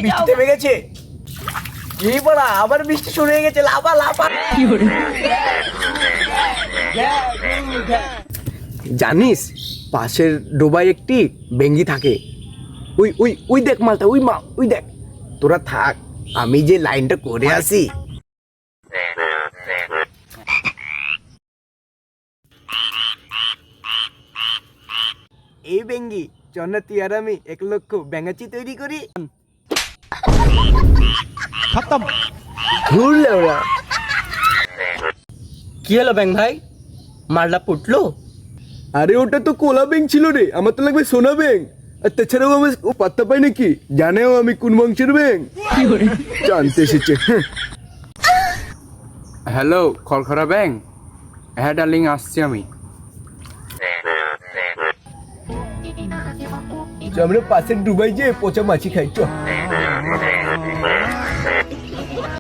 বৃষ্টি থেমে গেছে। এই বড়া আবার বৃষ্টি শুরু হয়ে গেছে। লাফা লাফা। জানিস পাশের ডোবায় একটি বেঙ্গি থাকে। ওই ওই ওই দেখ মালটা, ওই মা ওই দেখ। তোরা থাক, আমি যে লাইনটা করে আসি। এই বেঙ্গি চল না তুই আর আমি 1 লক্ষ ব্যাঙাচি তৈরি করি। খতম। ঘুরলে ওরা। কি হলো ব্যাং ভাই, মালটা ফুটলো? আরে ওটা তো কোলা ব্যাং ছিল রে, আমার তো লাগবে সোনা ব্যাং। আর তাছাড়াও আমি ও পাত্তা পাই নাকি, জানেও আমি কোন বংশের ব্যাং। জানতে এসেছে। হ্যালো খড়খড়া ব্যাং। হ্যাঁ ডার্লিং, আসছি আমি। আমরা পাশের ডুবাই যে পচা মাছি খাই চ।